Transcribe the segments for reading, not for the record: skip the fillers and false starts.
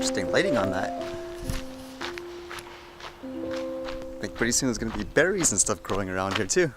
Interesting lighting on that. I think pretty soon there's gonna be berries and stuff growing around here too.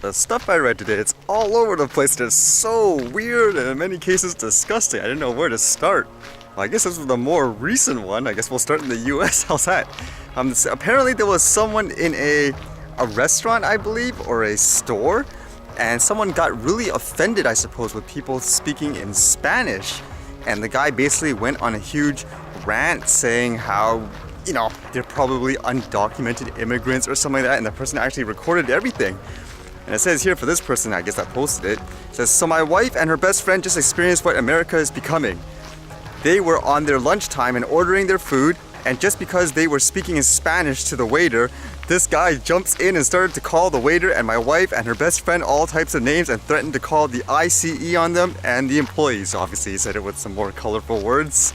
The stuff I read today, it's all over the place. It's so weird and in many cases disgusting. I didn't know where to start. Well, I guess this was the more recent one. I guess we'll start in the US. How's that? Apparently there was someone in a restaurant, I believe, or a store, and someone got really offended, I suppose, with people speaking in Spanish. And the guy basically went on a huge rant saying how, you know, they're probably undocumented immigrants or something like that, and the person actually recorded everything. And it says here for this person, I guess that posted it, it says, "So my wife and her best friend just experienced what America is becoming. They were on their lunchtime and ordering their food, and just because they were speaking in Spanish to the waiter, this guy jumps in and started to call the waiter and my wife and her best friend all types of names and threatened to call the ICE on them and the employees." Obviously he said it with some more colorful words.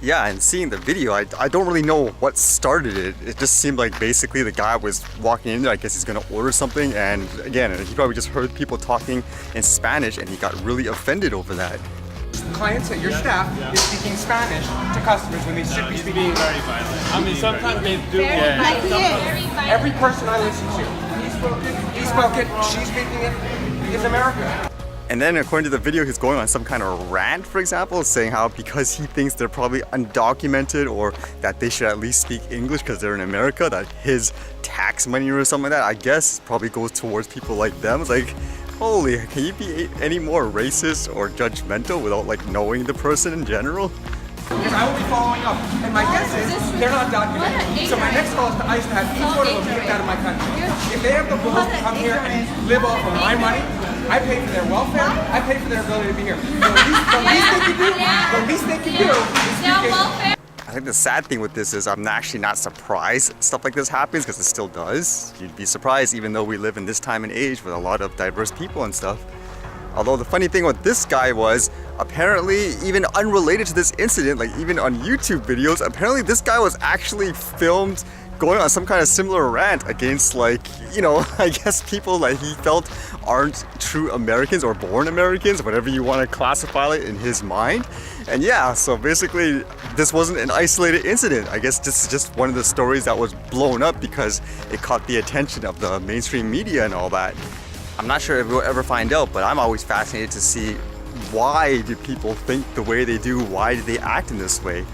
Yeah, and seeing the video, I don't really know what started it. It just seemed like basically the guy was walking in there, I guess he's gonna order something, and again, he probably just heard people talking in Spanish and he got really offended over that. Clients at your staff is speaking Spanish to customers when they should be speaking very violent. I mean, sometimes they do. Every person I listen to, he spoke it, she's speaking it, is America. And then according to the video, he's going on some kind of rant, for example, saying how because he thinks they're probably undocumented or that they should at least speak English because they're in America, that his tax money or something like that, I guess, probably goes towards people like them. It's like, holy, can you be any more racist or judgmental without like knowing the person in general? Because I will be following up, and my guess is they're not documented. So my next call is to ICE to have each one of them kicked out of my country. If they have the balls to come here and live off of my money, I pay for their welfare, I pay for their ability to be here. The least they can do is I think the sad thing with this is I'm actually not surprised stuff like this happens, because it still does. You'd be surprised even though we live in this time and age with a lot of diverse people and stuff. Although the funny thing with this guy was, apparently even unrelated to this incident, like even on YouTube videos, apparently this guy was actually filmed going on some kind of similar rant against, like, you know, I guess people like he felt aren't true Americans or born Americans, whatever you want to classify it in his mind. And yeah, so basically this wasn't an isolated incident. I guess this is just one of the stories that was blown up because it caught the attention of the mainstream media and all that. I'm not sure if we'll ever find out, but I'm always fascinated to see why do people think the way they do, why do they act in this way?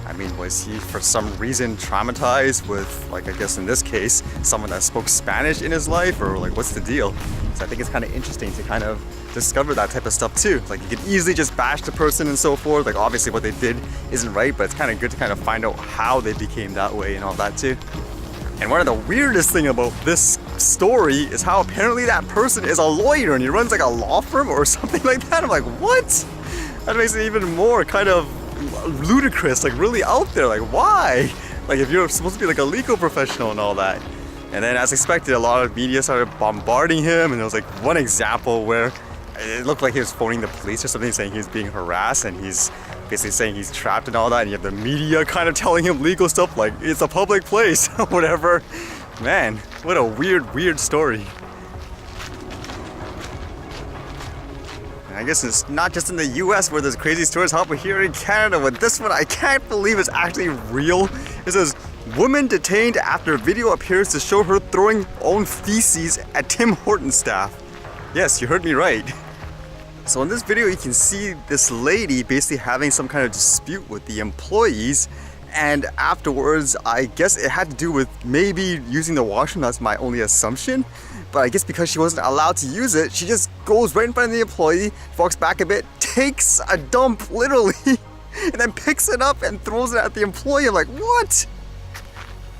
I mean, was he for some reason traumatized with, like, I guess in this case, someone that spoke Spanish in his life, or like what's the deal? So I think it's kind of interesting to kind of discover that type of stuff too. Like you could easily just bash the person and so forth, like obviously what they did isn't right, but it's kind of good to kind of find out how they became that way and all that too. And one of the weirdest thing about this story is how apparently that person is a lawyer and he runs like a law firm or something like that. I'm like, what? That makes it even more kind of ludicrous, like really out there. Like, why? Like if you're supposed to be like a legal professional and all that. And then as expected, a lot of media started bombarding him, and there was like one example where it looked like he was phoning the police or something, saying he was being harassed, and he's basically saying he's trapped and all that, and you have the media kind of telling him legal stuff like it's a public place or whatever. Man, what a weird story. And I guess it's not just in the US where there's crazy stories, how about here in Canada with this one I can't believe it's actually real. It says, "Woman detained after video appears to show her throwing own feces at Tim Hortons staff." Yes, you heard me right. So in this video you can see this lady basically having some kind of dispute with the employees, and afterwards I guess it had to do with maybe using the washroom. That's my only assumption, but I guess because she wasn't allowed to use it, she just goes right in front of the employee, walks back a bit, takes a dump literally, and then picks it up and throws it at the employee. I'm like, what?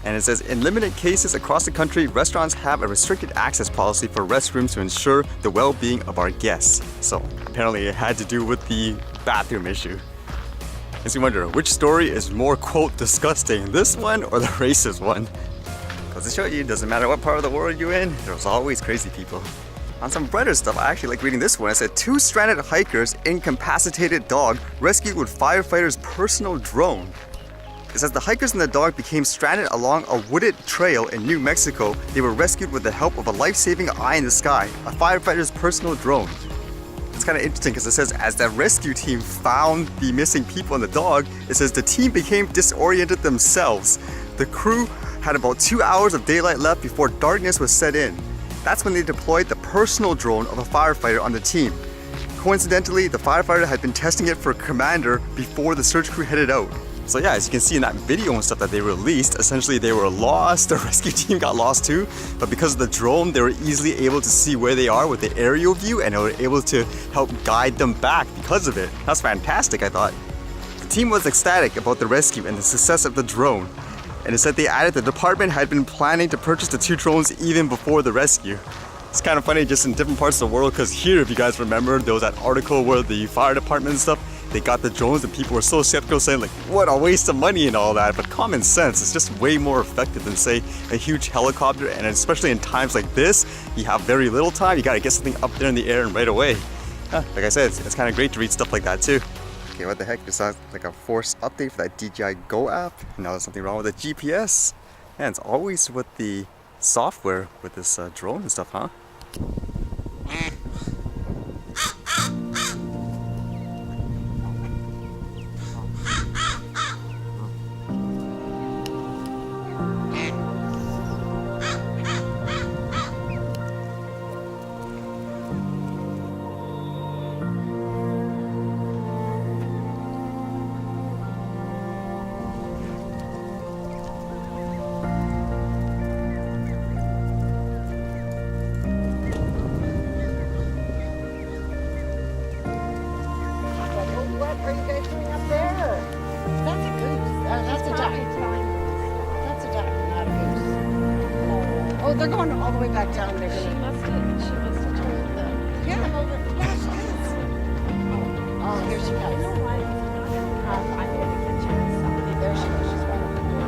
And it says, in limited cases across the country, restaurants have a restricted access policy for restrooms to ensure the well-being of our guests. So apparently it had to do with the bathroom issue. Makes me wonder, which story is more, quote, disgusting, this one or the racist one? Because to show you, it doesn't matter what part of the world you're in, there's always crazy people. On some brighter stuff, I actually like reading this one. It said, 2 stranded hikers, incapacitated dog, rescued with firefighter's personal drone. It says the hikers and the dog became stranded along a wooded trail in New Mexico. They were rescued with the help of a life-saving eye in the sky, a firefighter's personal drone. it's kind of interesting because it says as the rescue team found the missing people and the dog, it says the team became disoriented themselves. The crew had about 2 hours of daylight left before darkness was set in. That's when they deployed the personal drone of a firefighter on the team. Coincidentally, the firefighter had been testing it for a commander before the search crew headed out. So yeah, as you can see in that video and stuff that they released, essentially they were lost, the rescue team got lost too, but because of the drone, they were easily able to see where they are with the aerial view and they were able to help guide them back because of it. That's fantastic, I thought. The team was ecstatic about the rescue and the success of the drone. And it said they added the department had been planning to purchase the 2 drones even before the rescue. It's kind of funny just in different parts of the world because here, if you guys remember, there was that article where the fire department and stuff, they got the drones and people were so skeptical saying like, what a waste of money and all that. But common sense, it's just way more effective than say a huge helicopter, and especially in times like this, you have very little time, you gotta get something up there in the air and right away. Like I said, it's kind of great to read stuff like that too. Okay, what the heck, this sounds like a force update for that DJI Go app. Now there's something wrong with the GPS. And it's always with the software with this drone and stuff, huh? Oh, they're going all the way back down there. She must have told them. Yeah. Come over. Yeah, she is. Oh, here she I goes. know why it's not. I'm going to get you something. There she goes. She's right up the door.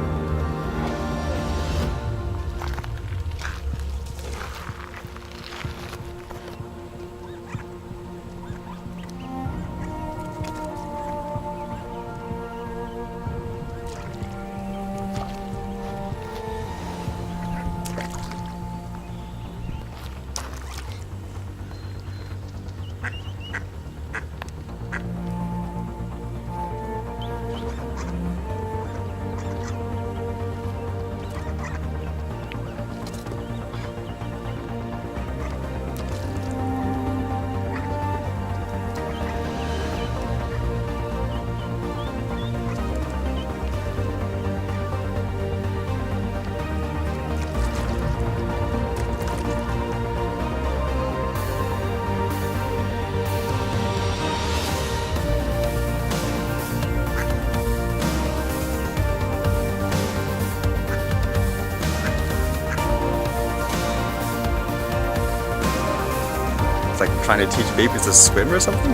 It's like trying to teach babies to swim or something.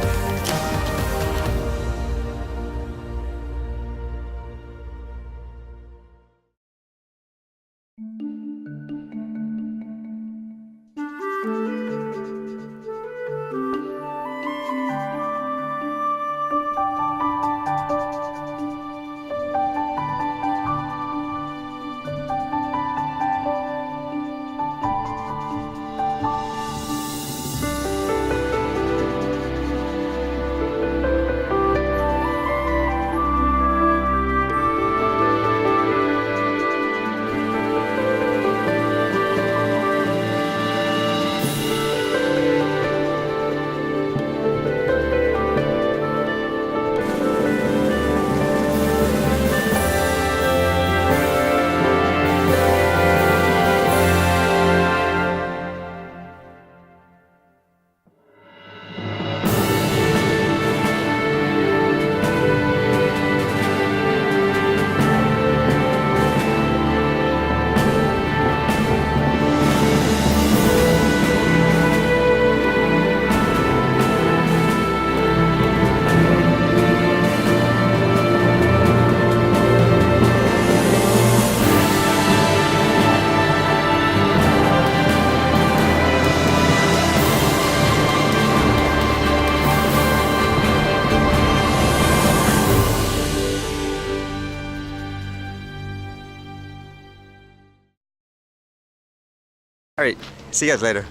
All right, see you guys later.